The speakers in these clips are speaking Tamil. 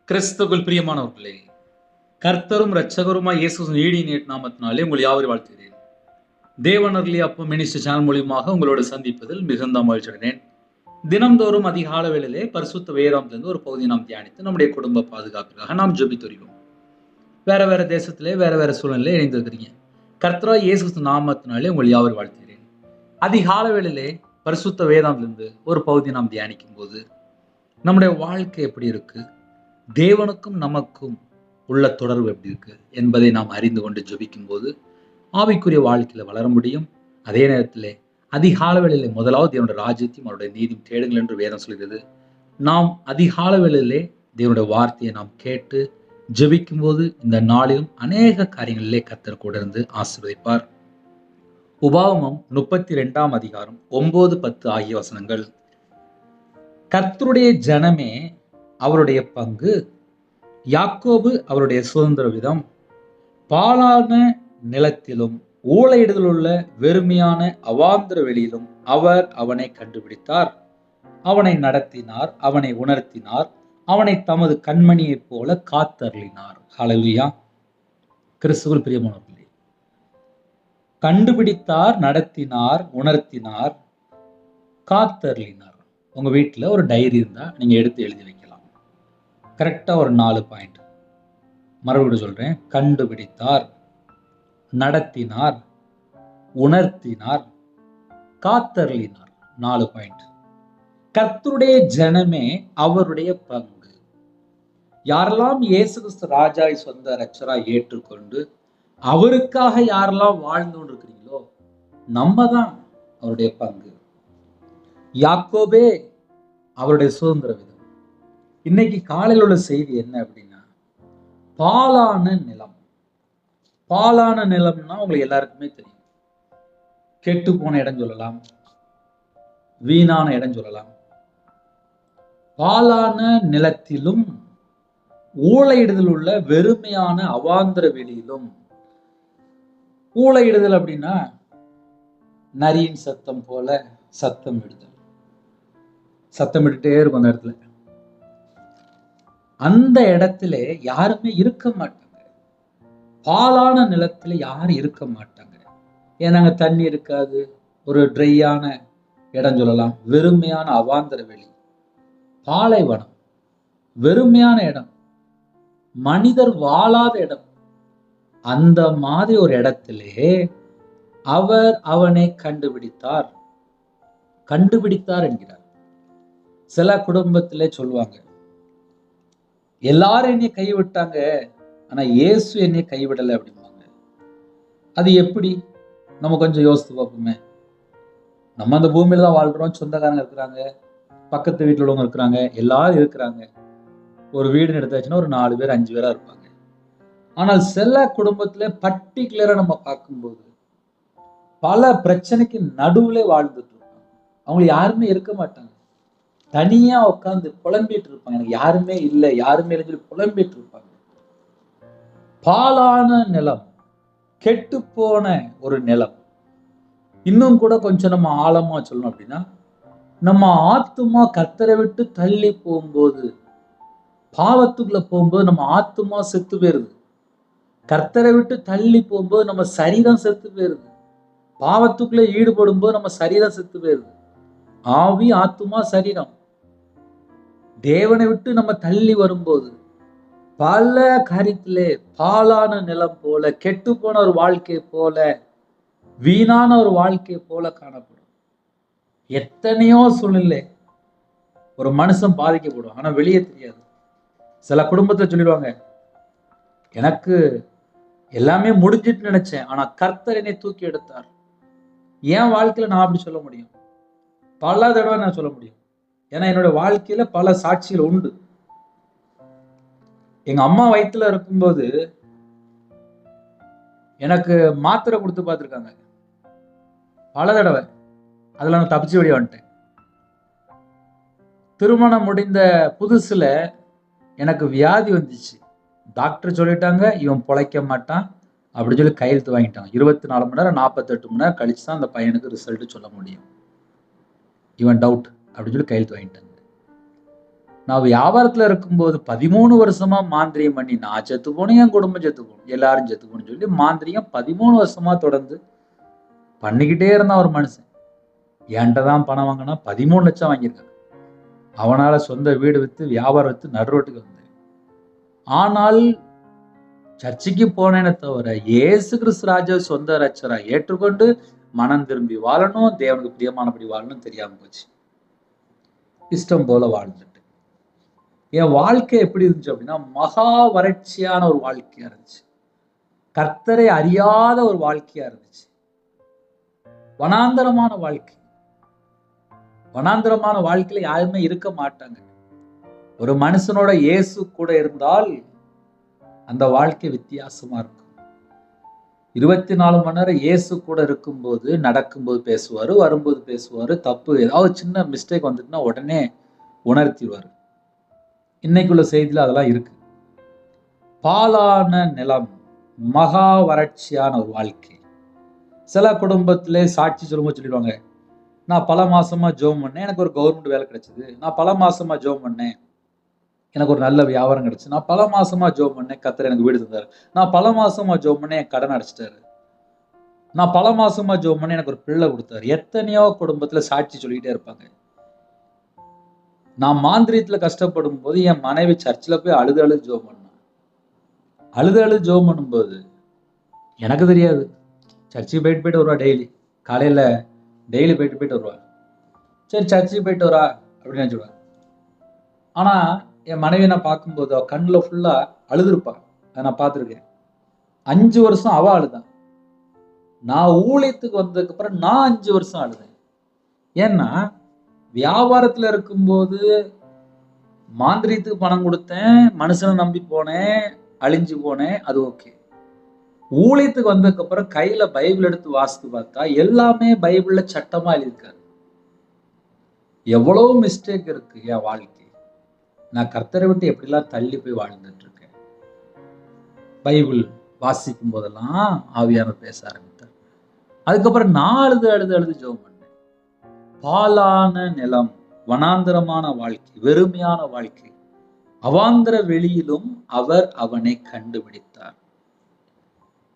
கிறிஸ்துவுக்குள் பிரியமானவர்களே, கர்த்தரும் இரட்சகருமாய் இயேசுவின் ஈடிய நாமத்தினாலே உங்கள் யாவரையும் வாழ்த்துகிறேன். தேவனருளி அப்பம் மினிஸ்டர் சேனல் மூலியமாக உங்களோடு சந்திப்பதில் மிகுந்த மகிழ்ச்சி அடைகிறேன். தினம்தோறும் அதிகால வேளையிலே பரிசுத்த வேதாகமத்திலிருந்து ஒரு பகுதியை நாம் தியானித்து நம்முடைய குடும்ப பாதுகாப்பிற்காக நாம் ஜெபித்து வருகிறோம். வேற தேசத்திலே வேற சூழ்நிலையிலே இணைந்திருக்கிறீங்க. கர்த்தராகிய இயேசுவின் நாமத்தினாலே உங்கள் யாவரையும் வாழ்த்துகிறேன். அதிகால வேளையிலே பரிசுத்த வேதாகமத்திலிருந்து ஒரு பகுதியை நாம் தியானிக்கும் போது நம்முடைய வாழ்க்கை எப்படி இருக்கு, தேவனுக்கும் நமக்கும் உள்ள தொடர்பு எப்படி இருக்கு என்பதை நாம் அறிந்து கொண்டு ஜெபிக்கும் போது ஆவிக்குரிய வாழ்க்கையில வளர முடியும். அதே நேரத்தில் அதிகால வேளையிலே முதலாவது தேவனுடைய ராஜ்யத்தையும் அவருடைய நீதியும் தேடுங்கள் என்று வேதம் சொல்கிறது. நாம் அதிகால வேளையிலே தேவனுடைய வார்த்தையை நாம் கேட்டு ஜெபிக்கும் போது இந்த நாளிலும் அநேக காரியங்களிலே கர்த்தர் கூட இருந்து ஆசீர்வதிப்பார். உபாகமம் 32 அதிகாரம் 9-10 ஆகிய வசனங்கள். கர்த்தருடைய ஜனமே அவருடைய பங்கு, யாக்கோபு அவருடைய சுதந்திர விதம். பாழான நிலத்திலும் ஊழையிடுதல் உள்ள வெறுமையான அவாந்தர வெளியிலும் அவர் அவனை கண்டுபிடித்தார், அவனை நடத்தினார், அவனை உணர்த்தினார், அவனை தமது கண்மணியைப் போல காத்தருளினார். ஹல்லேலூயா. கிறிஸ்துவுக்குள் பிரியமானவர்களே, கண்டுபிடித்தார், நடத்தினார், உணர்த்தினார், காத்தருளினார். உங்க வீட்டில் ஒரு டைரி இருந்தா நீங்க எடுத்து எழுதி வைக்கலாம். கரெக்டா ஒரு 4 பாயிண்ட் மறுபடியும் சொல்றேன். கண்டுபிடித்தார், நடத்தினார், உணர்த்தினார், காத்தருளினார். 4 பாயிண்ட். கர்த்தருடைய ஜனமே அவருடைய பங்கு. யாரெல்லாம் இயேசு கிறிஸ்து ராஜாவை சொந்த இரட்சகராய் ஏற்றுக்கொண்டு அவருக்காக யாரெல்லாம் வாழ்ந்து கொண்டிருக்கிறீங்களோ நம்ம தான் அவருடைய பங்கு. யாக்கோபே அவருடைய சுதந்திர விதம். இன்னைக்கு காலையில் உள்ள செய்தி என்ன அப்படின்னா, பாழான நிலம். பாழான நிலம்னா உங்களுக்கு எல்லாருக்குமே தெரியும். கெட்டு போன இடம் சொல்லலாம், வீணான இடம் சொல்லலாம். பாழான நிலத்திலும் ஊழையிடுதல் உள்ள வெறுமையான அவாந்தர வெளியிலும். ஊழையிடுதல் அப்படின்னா நரியின் சத்தம் போல சத்தம் விடுதல். சத்தம் விட்டுட்டே இருக்கும் அந்த இடத்துல. அந்த இடத்துல யாருமே இருக்க மாட்டாங்க. பாழான நிலத்துல யாரும் இருக்க மாட்டாங்க. ஏன்னா அங்க தண்ணி இருக்காது. ஒரு ட்ரையான இடம் சொல்லலாம். வெறுமையான அவாந்தர வெளி, பாலைவனம், வெறுமையான இடம், மனிதர் வாழாத இடம். அந்த மாதிரி ஒரு இடத்திலே அவர் அவனை கண்டுபிடித்தார். கண்டுபிடித்தார் என்கிறார். சில குடும்பத்திலே சொல்லுவாங்க, எல்லாரும் என்னை கைவிட்டாங்க, ஆனா இயேசு என்னை கைவிடலை அப்படிம்பாங்க. அது எப்படி? நம்ம கொஞ்சம் யோசித்து பார்ப்போமே. நம்ம அந்த பூமியில தான் வாழ்றோம். சொந்தக்காரங்க இருக்கிறாங்க, பக்கத்து வீட்டில் உள்ளவங்க இருக்கிறாங்க, எல்லாரும் இருக்கிறாங்க. ஒரு வீடுன்னு எடுத்தாச்சுன்னா ஒரு 4 பேர் 5 பேரா இருப்பாங்க. ஆனால் சில குடும்பத்துல பர்டிகுலரா நம்ம பார்க்கும்போது பல பிரச்சனைக்கு நடுவுல வாழ்ந்துட்டு இருப்பாங்க. அவங்க யாருமே இருக்க மாட்டாங்க. தனியா உட்கார்ந்து புலம்பிட்டு இருப்பாங்க. எனக்கு யாருமே இல்லை, யாருமே இல்லைன்னு சொல்லி புலம்பிட்டு இருப்பாங்க. பாழான நிலம், கெட்டு போன ஒரு நிலம். இன்னும் கூட கொஞ்சம் நம்ம ஆழமா சொல்லணும் அப்படின்னா, நம்ம ஆத்துமா கர்த்தரை விட்டு தள்ளி போகும்போது, பாவத்துக்குள்ள போகும்போது நம்ம ஆத்துமா செத்து போயிருது. கர்த்தரை விட்டு தள்ளி போகும்போது நம்ம சரீரம் செத்து போயிருது. பாவத்துக்குள்ள ஈடுபடும் போது நம்ம சரீரம் செத்து போயிருது. ஆவி, ஆத்துமா, சரீரம். தேவனை விட்டு நம்ம தள்ளி வரும்போது பல காரியத்திலே பாழான நிலம் போல, கெட்டு போன ஒரு வாழ்க்கை போல, வீணான ஒரு வாழ்க்கை போல காணப்படும். எத்தனையோ சூழ்நிலை ஒரு மனுஷன் பாதிக்கப்படும், ஆனா வெளியே தெரியாது. சில குடும்பத்தை சொல்லிடுவாங்க, எனக்கு எல்லாமே முடிஞ்சிட்டு நினைச்சேன், ஆனா கர்த்தர் என்னை தூக்கி எடுத்தார். என் வாழ்க்கையில நான் அப்படி சொல்ல முடியும். பல தடவை நான் சொல்ல முடியும். ஏன்னா என்னோட வாழ்க்கையில பல சாட்சிகள் உண்டு. எங்க அம்மா வயித்துல இருக்கும்போது எனக்கு மாத்திரை கொடுத்து பார்த்துருக்காங்க பல தடவை. அதுல நான் தப்பிச்சு வெளியே வந்துட்டேன். திருமணம் முடிந்த புதுசுல எனக்கு வியாதி வந்துச்சு. டாக்டர் சொல்லிட்டாங்க, இவன் பொழைக்க மாட்டான் அப்படின்னு சொல்லி கையெழுத்து வாங்கிட்டாங்க. 24 மணி நேரம் 48 மணி நேரம் கழிச்சு தான் அந்த பையனுக்கு ரிசல்ட் சொல்ல முடியும். இவன் டவுட் அப்படின்னு சொல்லி கையெழுத்து வாங்கிட்டாங்க. நான் வியாபாரத்துல இருக்கும்போது 13 வருஷமா மாந்திரியம் பண்ணி நான் செத்து போனேன், என் குடும்பம் செத்து போகணும், எல்லாரும் செத்து போகணும்னு சொல்லி மாந்திரியம் 13 வருஷமா தொடர்ந்து பண்ணிக்கிட்டே இருந்தான் ஒரு மனுஷன். என்கிட்ட தான் பணம் வாங்கினா 13 லட்சம் வாங்கியிருக்காங்க. அவனால சொந்த வீடு வித்து வியாபாரம் வித்து நடுரோட்டுக்கு வந்தேன். ஆனால் சர்ச்சைக்கு போனேனே தவிர இயேசு கிறிஸ்து ராஜா சொந்த ரட்சகரா ஏற்றுக்கொண்டு மனம் திரும்பி வாழணும், தேவனுக்கு பிரியமானபடி வாழணும் தெரியாம போச்சு. இஷ்டம் போல வாழ்ந்துட்டு என் வாழ்க்கை எப்படி இருந்துச்சு அப்படின்னா, மகா வறட்சியான ஒரு வாழ்க்கையா இருந்துச்சு. கர்த்தரை அறியாத ஒரு வாழ்க்கையா இருந்துச்சு. வனாந்தரமான வாழ்க்கை. வனாந்தரமான வாழ்க்கையில யாருமே இருக்க மாட்டாங்க. ஒரு மனுஷனோட இயேசு கூட இருந்தால் அந்த வாழ்க்கை வித்தியாசமா இருக்கும். 24 மணி நேரம் இயேசு கூட இருக்கும்போது, நடக்கும்போது பேசுவாரு, வரும்போது பேசுவாரு, தப்பு ஏதாவது சின்ன மிஸ்டேக் வந்துட்டுனா உடனே உணர்த்திடுவாரு. இன்னைக்குள்ள செய்தியில அதெல்லாம் இருக்கு. பாலான நிலம், மகா வறட்சியான ஒரு வாழ்க்கை. சில குடும்பத்திலே சாட்சி சொல்லும்போது சொல்லிடுவாங்க, நான் பல மாசமா ஜெபம் பண்ணேன், எனக்கு ஒரு கவர்மெண்ட் வேலை கிடைச்சது. நான் பல மாசமா ஜெபம் பண்ணேன், எனக்கு ஒரு நல்ல வியாபாரம் கிடைச்சு. நான் பல மாசமா ஜெபம் பண்ணேன், கர்த்தர் எனக்கு வீடு தந்தாரு. நான் பல மாசமா ஜெபம் பண்ணேன், என் கடன் அடைச்சிட்டாரு. நான் பல மாசமா ஜெபம் பண்ணேன், எனக்கு ஒரு பிள்ளை கொடுத்தாரு. எத்தனையோ குடும்பத்துல சாட்சி சொல்லிக்கிட்டே இருப்பாங்க. நான் மாந்திரியத்துல கஷ்டப்படும் போது என் மனைவி சர்ச்சில் போய் அழுது அழுது ஜெபம் பண்ணான். அழுது அழுது ஜெபம் பண்ணும்போது எனக்கு தெரியாது. சர்ச்சுக்கு போயிட்டு வருவா, காலையில டெய்லி போயிட்டு வருவா. சரி சர்ச்சுக்கு போயிட்டு வரா அப்படின்னு நினைச்சுடுவேன். ஆனா என் மனைவி நான் பார்க்கும்போது அவ கண்ணுல ஃபுல்லா அழுதுருப்பா. அதை நான் பார்த்துருக்கேன். 5 வருஷம் அவ அழுதான். நான் ஊழியத்துக்கு வந்ததுக்கு அப்புறம் நான் 5 வருஷம் அழுதேன். ஏன்னா வியாபாரத்துல இருக்கும்போது மாந்திரியத்துக்கு பணம் கொடுத்தேன், மனுஷனை நம்பி போனேன், அழிஞ்சு போனேன், அது ஓகே. ஊழியத்துக்கு வந்ததுக்கு அப்புறம் கையில பைபிள் எடுத்து வாசித்து பார்த்தா எல்லாமே பைபிள்ல சட்டமா எழுதியிருக்காரு. எவ்வளவு மிஸ்டேக் இருக்கு என் வாழ்க்கை. நான் கர்த்தரை விட்டு எப்படிலாம் தள்ளி போய் வாழ்ந்துட்டு இருக்கேன். பைபிள் வாசிக்கும் போதெல்லாம் ஆவியானவர் பேச ஆரம்பித்தார். அதுக்கப்புறம் நான் அழுது அழுது அழுது ஜெபம் பண்ணேன். பாலான நிலம், வனாந்தரமான வாழ்க்கை, வெறுமையான வாழ்க்கை, அவாந்தர வெளியிலும் அவர் அவனை கண்டுபிடித்தார்.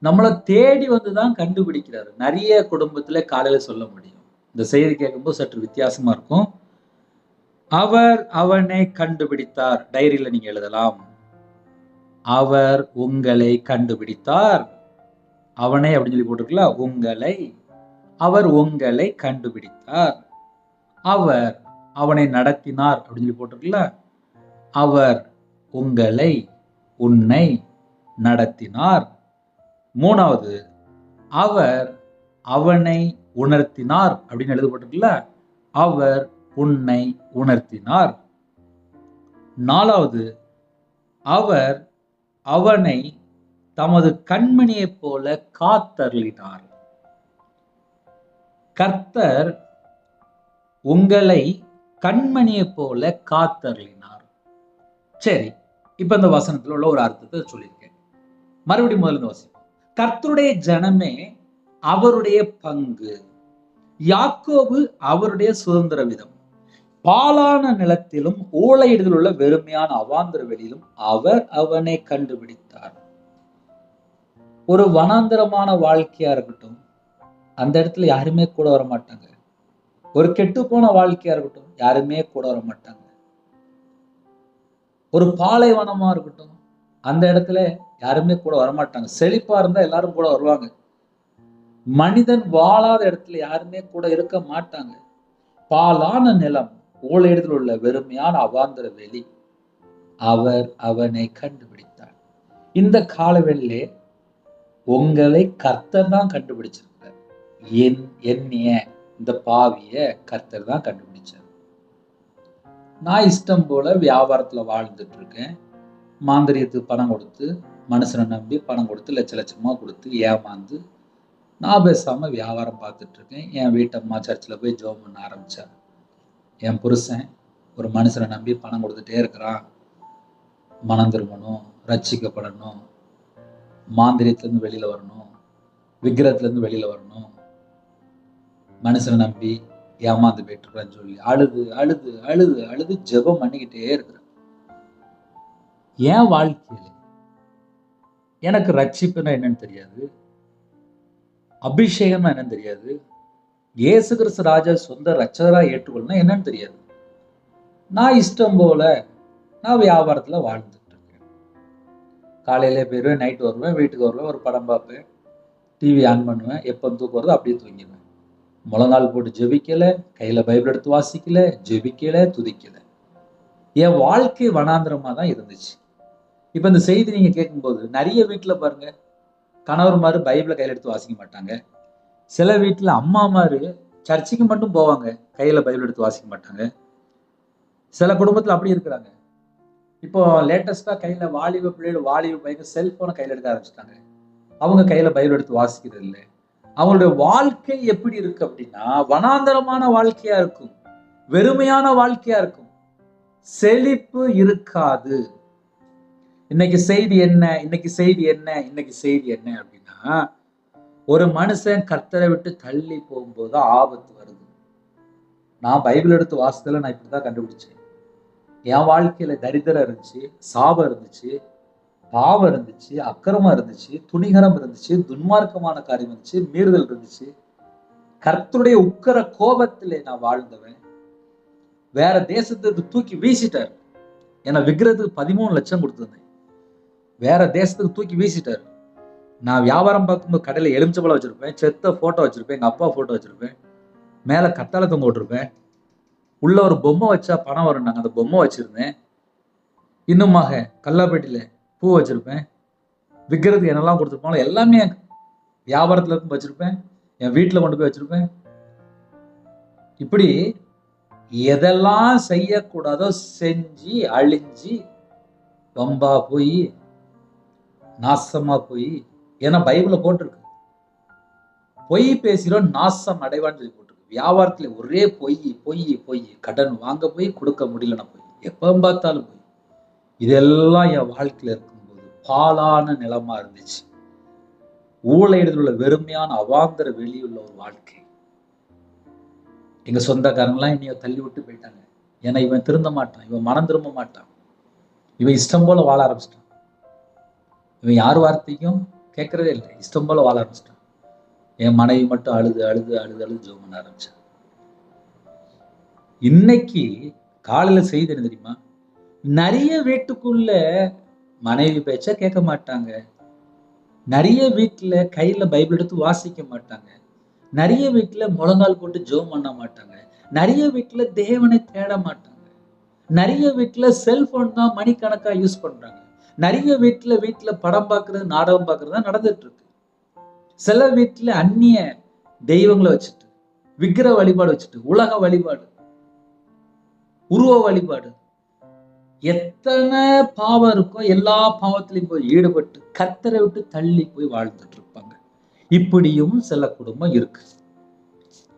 நம்மளை தேடி வந்துதான் கண்டுபிடிக்கிறாரு. நிறைய குடும்பத்துல காலையில சொல்ல முடியும். இந்த செய்தி கேட்கும்போது சற்று வித்தியாசமா இருக்கும். அவர் அவனை கண்டுபிடித்தார். டைரியில நீங்க எழுதலாம். அவர் உங்களை கண்டுபிடித்தார். அவனை அப்படின்னு சொல்லி போட்டிருக்கல, உங்களை. அவர் உங்களை கண்டுபிடித்தார். அவர் அவனை நடத்தினார் அப்படின்னு சொல்லி போட்டிருக்கல, அவர் உங்களை, உன்னை நடத்தினார். 3வது, அவர் அவனை உணர்த்தினார் அப்படின்னு எழுதப்பட்டிருக்கல, அவர் உன்னை உணர்த்தினார். 4வது, அவர் அவனை தமது கண்மணியைப் போல காத்தருளினார். கர்த்தர் உங்களை கண்மணியைப் போல காத்தருளினார். சரி, இப்ப இந்த வசனத்துல உள்ள ஒரு அர்த்தத்தை சொல்லியிருக்கேன். மறுபடியும் முதல்ல வசனம். கர்த்தருடைய ஜனமே அவருடைய பங்கு, யாக்கோபு அவருடைய சுதந்திர விதம். பாலான நிலத்திலும் ஓலையிடுதல் உள்ள வெறுமையான அவாந்தர வெளியிலும் அவர் அவனை கண்டுபிடித்தார். ஒரு வனாந்தரமான வாழ்க்கையா இருக்கட்டும், அந்த இடத்துல யாருமே கூட வர மாட்டாங்க. ஒரு கெட்டு போன வாழ்க்கையா இருக்கட்டும், யாருமே கூட வர மாட்டாங்க. ஒரு பாலைவனமா இருக்கட்டும், அந்த இடத்துல யாருமே கூட வரமாட்டாங்க. செழிப்பா இருந்தா எல்லாரும் கூட வருவாங்க. மனிதன் வாழாத இடத்துல யாருமே கூட இருக்க மாட்டாங்க. பாலான நிலம், ஓலையிடத்தில் உள்ள வெறுமையான அவாந்தர வெளி, அவர் அவனை கண்டுபிடித்தார். இந்த காலவெளியிலே உங்களை கர்த்தர் தான் கண்டுபிடிச்சிருக்கிறார். எண்ணிய இந்த பாவிய கர்த்தர் தான் கண்டுபிடிச்சார். நான் இஷ்டம் போல வியாபாரத்துல வாழ்ந்துட்டு இருக்கேன். மாந்திரியத்துக்கு பணம் கொடுத்து, மனுஷனை நம்பி பணம் கொடுத்து, லட்ச லட்சமா கொடுத்து ஏமாந்து நான் பேசாம வியாபாரம் பார்த்துட்டு இருக்கேன். என் வீட்டம்மா சர்ச்சில் போய் ஜெபம் பண்ண ஆரம்பிச்சா. என் புருஷன் ஒரு மனுஷனை நம்பி பணம் கொடுத்துட்டே இருக்கிறான். மனம் திரும்பணும், ரட்சிக்கப்படணும், மாந்திரியத்திலேருந்து வெளியில வரணும், விக்கிரகத்திலேருந்து வெளியில வரணும், மனுஷனை நம்பி ஏமாந்து போயிட்டு இருக்கிறான்னு சொல்லி அழுது அழுது அழுது அழுது ஜெபம் பண்ணிக்கிட்டே இருக்கிறேன். என் வாழ்க்கையில எனக்கு ரட்சிப்புன்னா என்னன்னு தெரியாது, அபிஷேகம்னா என்னன்னு தெரியாது, இயேசு கிறிஸ்து ராஜா சொந்த ரட்சகரா ஏற்றுக்கொள்ளணும் என்னன்னு தெரியாது. நான் இஷ்டம் போல நான் வியாபாரத்துல வாழ்ந்துட்டு இருக்கேன். காலையில போயிருவேன், நைட் வருவேன், வீட்டுக்கு வருவேன், ஒரு படம் பார்ப்பேன், டிவி ஆன் பண்ணுவேன், எப்போ தூக்கம் வருதோ அப்படியே தூங்கிடுவேன். முழங்கால் போட்டு ஜெபிக்கல, கையில பைபிள் எடுத்து வாசிக்கல, ஜெபிக்கல, துதிக்கல. என் வாழ்க்கை வனாந்திரமா தான் இருந்துச்சு. இப்ப இந்த செய்தி நீங்க கேட்கும்போது நிறைய வீட்டுல பாருங்க, கணவர்மாரு பைபிளை கையில எடுத்து வாசிக்க மாட்டாங்க. சில வீட்டுல அம்மாமாரு சர்ச்சுக்கு மட்டும் போவாங்க, கையில பைபிள் எடுத்து வாசிக்க மாட்டாங்க. சில குடும்பத்துல அப்படி இருக்கிறாங்க. இப்போ லேட்டஸ்டா கையில வாலிப பிள்ளைகள், வாலிப பையன் செல்போனை கையில எடுக்க ஆரம்பிச்சிட்டாங்க. அவங்க கையில பைபிள் எடுத்து வாசிக்கிறது இல்லை. அவங்களுடைய வாழ்க்கை எப்படி இருக்கு அப்படின்னா, வனாந்தரமான வாழ்க்கையா இருக்கும், வெறுமையான வாழ்க்கையா இருக்கும், செழிப்பு இருக்காது. இன்னைக்கு செய்தி என்ன, இன்னைக்கு செய்தி என்ன, இன்னைக்கு செய்தி என்ன அப்படின்னா, ஒரு மனுஷன் கர்த்தரை விட்டு தள்ளி போகும்போது ஆபத்து வருது. நான் பைபிள் எடுத்து வாசித்தல நான் இப்படிதான் கண்டுபிடிச்சேன். என் வாழ்க்கையில தரித்திரம் இருந்துச்சு, சாபம் இருந்துச்சு, பாவம் இருந்துச்சு, அக்கிரமம் இருந்துச்சு, துணிகரம் இருந்துச்சு, துன்மார்க்கமான காரியம் இருந்துச்சு, மீறுதல் இருந்துச்சு. கர்த்தருடைய உக்கர கோபத்திலே நான் வாழ்ந்தவன். வேற தேசத்துக்கு தூக்கி வீசிட்டார். ஏன்னா விக்கிரத்துக்கு 13 லட்சம் கொடுத்திருந்தேன். வேற தேசத்துக்கு தூக்கி வீசிட்டார். நான் வியாபாரம் பார்க்கும்போது கடையில எலுமிச்சம்பழம் வச்சிருப்பேன், செத்த போட்டோ வச்சிருப்பேன், எங்க அப்பா போட்டோ வச்சிருப்பேன், மேல கத்தாழை தொங்க விட்டுருப்பேன், உள்ள ஒரு பொம்மை வச்சா பணம் வரும்னாங்க, அந்த பொம்மை வச்சிருந்தேன். இன்னுமாக கல்லாப்பேட்டியில பூ வச்சிருப்பேன், விற்கிறதுக்கு என்னெல்லாம் கொடுத்துருப்பாங்களோ எல்லாமே வியாபாரத்துல இருக்கும் வச்சிருப்பேன், என் வீட்டுல கொண்டு போய் வச்சிருப்பேன். இப்படி எதெல்லாம் செய்யக்கூடாதோ செஞ்சு அழிஞ்சு வம்பா போய் நாசமா போய், ஏன்னா பைபிள்ல போட்டிருக்கு, பொய் பேசுகிறோம் நாசம் அடைவான்னு சொல்லி போட்டிருக்கு. வியாபாரத்துல ஒரே பொய் பொய் பொய், கடன் வாங்க போய் கொடுக்க முடியலன்னா போய், எப்ப பார்த்தாலும் போய். இதெல்லாம் என் வாழ்க்கையில இருக்கும்போது பாலான நிலமா இருந்துச்சு. ஊழையிடத்தில் உள்ள வெறுமையான அவாந்தர வெளியுள்ள ஒரு வாழ்க்கை. எங்க சொந்தக்காரங்களாம் என்னைய தள்ளி விட்டு போயிட்டாங்க. ஏன்னா இவன் திருந்த மாட்டான், இவன் மனம் திரும்ப மாட்டான், இவன் இஷ்டம் போல வாழ ஆரம்பிச்சிட்டான், இவன் யார் வார்த்தைக்கும் கேட்கறதே இல்லை, இஷ்டம் போல வாழ ஆரம்பிச்சிட்டான். என் மனைவி மட்டும் அழுது அழுது அழுது அழுது ஜெபம் பண்ண ஆரம்பிச்சான். இன்னைக்கு காலையில செய்தி என்ன தெரியுமா, நிறைய வீட்டுக்குள்ள மனைவி பேச்ச கேட்க மாட்டாங்க, நிறைய வீட்டுல கையில பைபிள் எடுத்து வாசிக்க மாட்டாங்க, நிறைய வீட்டுல முழங்கால் போட்டு ஜெபம் பண்ண மாட்டாங்க, நிறைய வீட்டுல தேவனை தேட மாட்டாங்க, நிறைய வீட்டுல செல்போன் தான் மணிக்கணக்கா யூஸ் பண்றாங்க, நிறைய வீட்டுல படம் பார்க்கறது நாடகம் பார்க்கறது தான் நடந்துட்டு இருக்கு. சில வீட்டுல அந்நிய தெய்வங்களை வச்சுட்டு, விக்கிர வழிபாடு வச்சுட்டு, உலக வழிபாடு, உருவ வழிபாடு, எத்தனை பாவம் இருக்கோ எல்லா பாவத்திலையும் போய் ஈடுபட்டு கர்த்தரை விட்டு தள்ளி போய் வாழ்ந்துட்டு இருப்பாங்க. இப்படியும் சில குடும்பம் இருக்கு.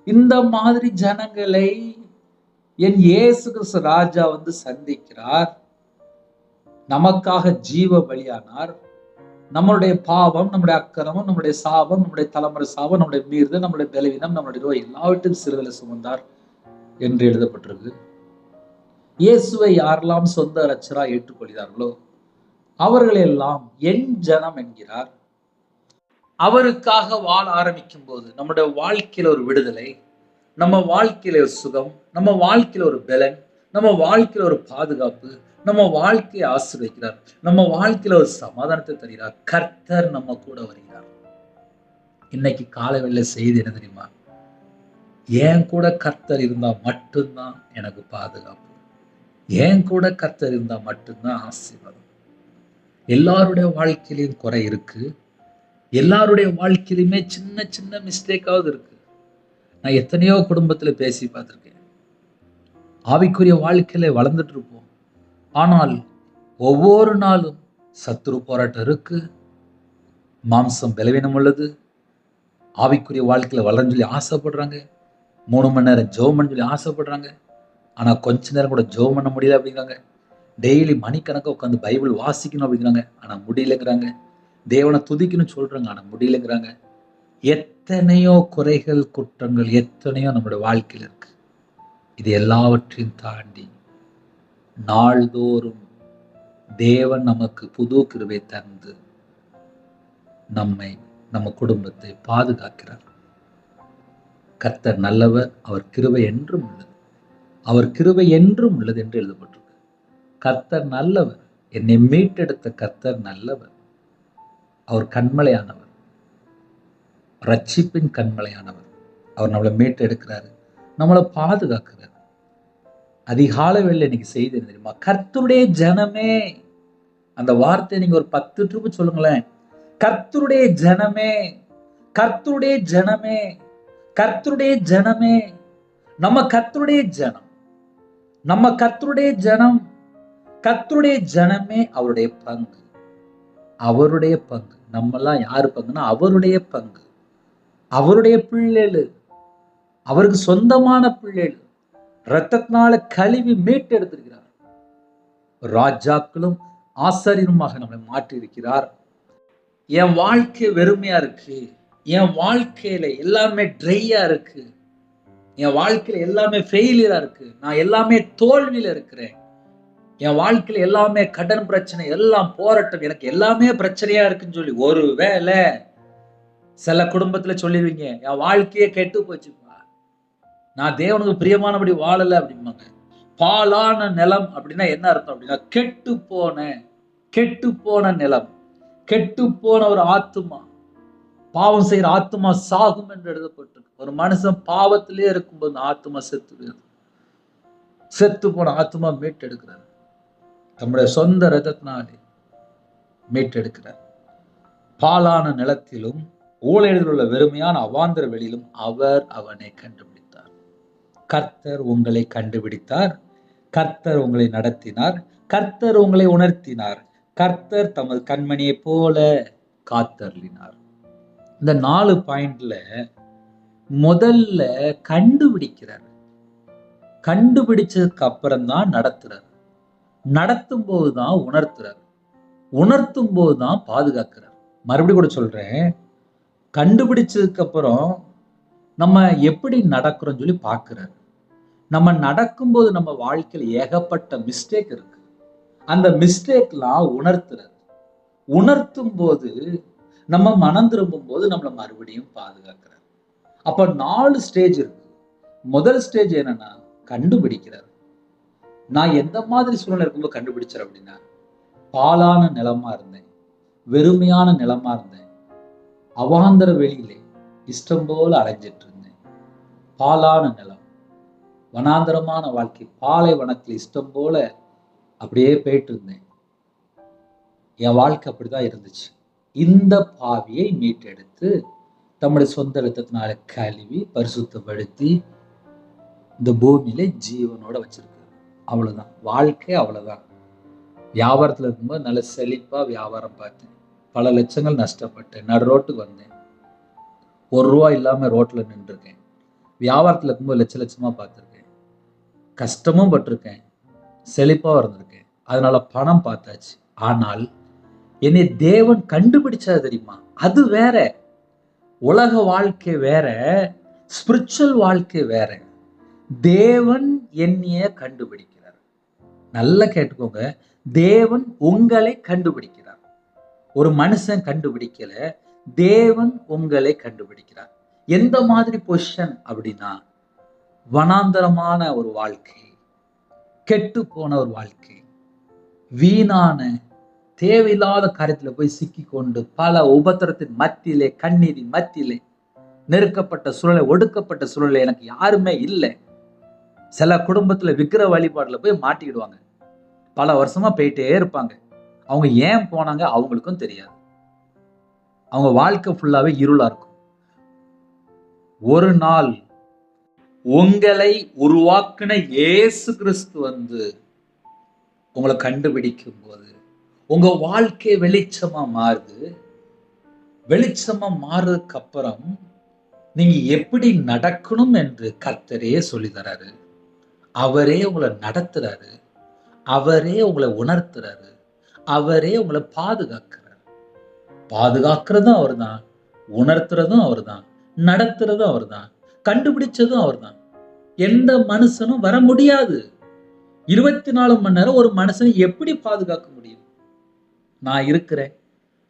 இந்த மாதிரி ஜனங்களை என் இயேசு கிறிஸ்து ராஜா வந்து சந்திக்கிறார். நமக்காக ஜீவ பலியானார். நம்மளுடைய பாவம், நம்முடைய அக்கிரமம், நம்முடைய சாபம், நம்முடைய தலைமுறை சாபம், நம்முடைய மீறுதல், நம்முடைய பலவீனம், நம்முடைய நோய் எல்லாவற்றையும் சிறுதலை சுமந்தார் என்று எழுதப்பட்டிருக்கு. இயேசுவை யாரெல்லாம் சொந்த இரட்சகரா ஏற்றுக்கொள்கிறார்களோ அவர்களெல்லாம் என் ஜனம் என்கிறார். அவருக்காக வாழ ஆரம்பிக்கும் போது நம்முடைய வாழ்க்கையில ஒரு விடுதலை, நம்ம வாழ்க்கையில ஒரு சுகம், நம்ம வாழ்க்கையில ஒரு பலன், நம்ம வாழ்க்கையில ஒரு பாதுகாப்பு, நம்ம வாழ்க்கையை ஆசீர்வதிக்கிறார், நம்ம வாழ்க்கையில ஒரு சமாதானத்தை தருகிறார். கர்த்தர் நம்ம கூட வருகிறார். இன்னைக்கு காலையில செய்தி என்ன தெரியுமா, என் கூட கர்த்தர் இருந்தா மட்டும்தான் எனக்கு பாதுகாப்பு, என் கூட கர்த்தர் இருந்தா மட்டும்தான் ஆசீர்வாதம். எல்லாருடைய வாழ்க்கையிலையும் குறை இருக்கு, எல்லாருடைய வாழ்க்கையிலுமே சின்ன சின்ன மிஸ்டேக்காவது இருக்கு. நான் எத்தனையோ குடும்பத்துல பேசி பார்த்திருக்கேன். ஆவிக்குரிய வாழ்க்கையில வளர்ந்துட்டு இருப்போம், ஆனால் ஒவ்வொரு நாளும் சத்துரு போராட்டம் இருக்கு, மாம்சம் பலவீனம் உள்ளது. ஆவிக்குரிய வாழ்க்கையில வளர்ந்து சொல்லி ஆசைப்படுறாங்க, 3 மணி நேரம் ஜெபம் பண்ண சொல்லி ஆசைப்படுறாங்க, ஆனா கொஞ்ச நேரம் கூட ஜெபம் பண்ண முடியல அப்படிங்கிறாங்க. டெய்லி மணிக்கணக்காக உட்காந்து பைபிள் வாசிக்கணும் அப்படிங்கிறாங்க, ஆனா முடியலங்கிறாங்க. தேவனை துதிக்கணும்னு சொல்றாங்க, ஆனா முடியலங்கிறாங்க. எத்தனையோ குறைகள், குற்றங்கள் எத்தனையோ நம்மளுடைய வாழ்க்கையில் இருக்கு. இது எல்லாவற்றையும் தாண்டி நாள்தோறும் தேவன் நமக்கு புது கிருபை தந்து நம்மை, நம்ம குடும்பத்தை பாதுகாக்கிறார். கர்த்தர் நல்லவர், அவர் கிருபை என்றும் உள்ளது. அவர் கிருபை என்றும் உள்ளது என்று எழுதப்பட்டிருக்கு. கர்த்தர் நல்லவர், என்னை மீட்டெடுத்த கர்த்தர் நல்லவர். அவர் கண்மலையானவர், ரட்சிப்பின் கண்மலையானவர். அவர் நம்மளை மீட்டெடுக்கிறாரு, நம்மளை பாதுகாக்கிறார். அதிகாலை வேளையில இன்னைக்கு செய்தி என்ன தெரியுமா? கர்த்தருடைய ஜனமே. அந்த வார்த்தையை நீங்க ஒரு 10 ட்ரிப்பு சொல்லுங்களேன். கர்த்தருடைய ஜனமே, கர்த்தருடைய ஜனமே, கர்த்தருடைய ஜனமே. நம்ம கர்த்தருடைய ஜனம், நம்ம கர்த்தருடைய ஜனம். கர்த்தருடைய ஜனமே அவருடைய பங்கு, அவருடைய பங்கு. நம்மெல்லாம் யாரு பங்குன்னா அவருடைய பங்கு, அவருடைய பிள்ளைகள், அவருக்கு சொந்தமான பிள்ளைகள். இரத்தத்தினால கழுவி மீட்டு எடுத்திருக்கிறார். ராஜாக்களும் ஆசாரியருமாக நம்மளை மாற்றி இருக்கிறார். என் வாழ்க்கை வெறுமையா இருக்கு, என் வாழ்க்கையில எல்லாமே ட்ரையா இருக்கு, என் வாழ்க்கையில எல்லாமே ஃபெயிலியரா இருக்கு, நான் எல்லாமே தோல்வியில இருக்கிறேன், என் வாழ்க்கையில எல்லாமே கடன் பிரச்சனை, எல்லாம் போராட்டம், எனக்கு எல்லாமே பிரச்சனையா இருக்குன்னு சொல்லி ஒருவேளை சில குடும்பத்துல சொல்லிடுவீங்க, என் வாழ்க்கையே கெட்டு போச்சுப்பா, நான் தேவனுக்கு பிரியமானபடி வாழல அப்படிம்பாங்க. பாலான நிலம் அப்படின்னா என்ன அர்த்தம் அப்படின்னா கெட்டு போன நிலம், கெட்டு போன ஒரு ஆத்துமா. பாவம் செய்யற ஆத்துமா சாகும் என்று எழுதப்பட்டிருக்கு. ஒரு மனுஷன் பாவத்திலே இருக்கும்போது ஆத்துமா செத்து போன ஆத்துமா மீட்டெடுக்கிறார். தம்முடைய சொந்த ரத்தத்தினாலே மீட்டெடுக்கிறார். பாலான நிலத்திலும் ஊழியத்தில் உள்ள வெறுமையான அவாந்தர வெளியிலும் அவர் அவனை கண்டுபிடித்தார். கர்த்தர் உங்களை கண்டுபிடித்தார், கர்த்தர் உங்களை நடத்தினார், கர்த்தர் உங்களை உணர்த்தினார், கர்த்தர் தமது கண்மணியை போல காத்தருளினார். இந்த 4 பாயிண்ட்ல முதல்ல கண்டுபிடிக்கிறார். கண்டுபிடிச்சதுக்கு அப்புறம் தான் நடத்துறார். நடத்தும் போதுதான் உணர்த்துறார். உணர்த்தும் போதுதான் பாதுகாக்கிறார். மறுபடியும் கூட சொல்றேன், கண்டுபிடிச்சதுக்கு அப்புறம் நம்ம எப்படி நடக்கிறோம்னு சொல்லி பார்க்கிறார். நம்ம நடக்கும்போது நம்ம வாழ்க்கையில் ஏகப்பட்ட மிஸ்டேக் இருக்கு. அந்த மிஸ்டேக்லாம் உணர்த்துறார். உணர்த்தும் போது நம்ம மனம் திரும்பும் போது நம்மளை மறுபடியும் பாதுகாக்கிறார். அப்ப 4 ஸ்டேஜ் இருக்கு. முதல் ஸ்டேஜ் என்னன்னா கண்டுபிடிக்கிறார். நான் எந்த மாதிரி சூழ்நிலை இருக்கும்போது கண்டுபிடிச்சார் அப்படின்னா, பாலான நிலமா இருந்தேன், வெறுமையான நிலமா இருந்தேன், அவாந்தர வெளியிலே இஷ்டம் போல அலைஞ்சிட்டு இருந்தேன். பாலான நிலம், வனாந்தரமான வாழ்க்கை, பாலைவனத்தில் இஷ்டம் போல அப்படியே போயிட்டு இருந்தேன். என் வாழ்க்கை அப்படிதான் இருந்துச்சு. இந்த பாவியை மீட்டெடுத்து தம்முடைய சொந்த ரத்தத்தினால கழுவி பரிசுத்தப்படுத்தி இந்த பூமியில ஜீவனோட வச்சிருக்காரு. அவ்வளவுதான் வாழ்க்கை, அவ்வளவுதான். வியாபாரத்துல இருக்கும்போது நல்ல செழிப்பா வியாபாரம் பார்த்தேன், பல லட்சங்கள் நஷ்டப்பட்டேன், நடு ரோட்டுக்கு வந்தேன், ₹1 இல்லாம ரோட்ல நின்றுருக்கேன். வியாபாரத்துல இருக்கும்போது லட்சமா பார்த்துருக்கேன், கஷ்டமும் பட்டிருக்கேன், செழிப்பா இருந்திருக்கேன். அதனால பணம் பார்த்தாச்சு. ஆனால் என்னை தேவன் கண்டுபிடிச்சது தெரியுமா? அது வேற. உலக வாழ்க்கை வேற, ஸ்பிரிச்சுவல் வாழ்க்கை வேற. தேவன் என்னைய கண்டுபிடிக்கிறார். நல்லா கேட்டுக்கோங்க, தேவன் உங்களை கண்டுபிடிக்கிறார். ஒரு மனுஷன் கண்டுபிடிக்கல, தேவன் உங்களை கண்டுபிடிக்கிறார். எந்த மாதிரி பொசிஷன் அப்படின்னா, வனாந்தரமான ஒரு வாழ்க்கை, கெட்டு போன ஒரு வாழ்க்கை, வீணான தேவையில்லாத காரியத்துல போய் சிக்கி கொண்டு பல உபத்திரத்தின் மத்தியிலே, கண்ணீரின் மத்தியிலே, நெருக்கப்பட்ட சூழலை, ஒடுக்கப்பட்ட சூழலை, எனக்கு யாருமே இல்லை. சில குடும்பத்துல விக்கிர வழிபாடுல போய் மாட்டிக்கிடுவாங்க. பல வருஷமா போயிட்டே இருப்பாங்க. அவங்க ஏன் போனாங்க அவங்களுக்கும் தெரியாது. அவங்க வாழ்க்கை ஃபுல்லாவே இருளா இருக்கும். ஒரு நாள் உங்களை உருவாக்கின இயேசு கிறிஸ்து வந்து உங்களை கண்டுபிடிக்கும் போது உங்க வாழ்க்கை வெளிச்சமா மாறுது. வெளிச்சமா மாறுறதுக்கு அப்புறம் நீங்க எப்படி நடக்கணும் என்று கர்த்தரே சொல்லி தராரு. அவரே உங்களை நடத்துறாரு, அவரே உங்களை உணர்த்துறாரு, அவரே உங்களை பாதுகாக்கிறார். பாதுகாக்கிறதும் அவர் தான், உணர்த்துறதும் அவர் தான், நடத்துறதும் அவர் தான், கண்டுபிடிச்சதும் அவர் தான். எந்த மனுஷனும் வர முடியாது. 24 மணி நேரம் ஒரு மனுஷனை எப்படி பாதுகாக்க முடியும்? நான் இருக்கிறேன்,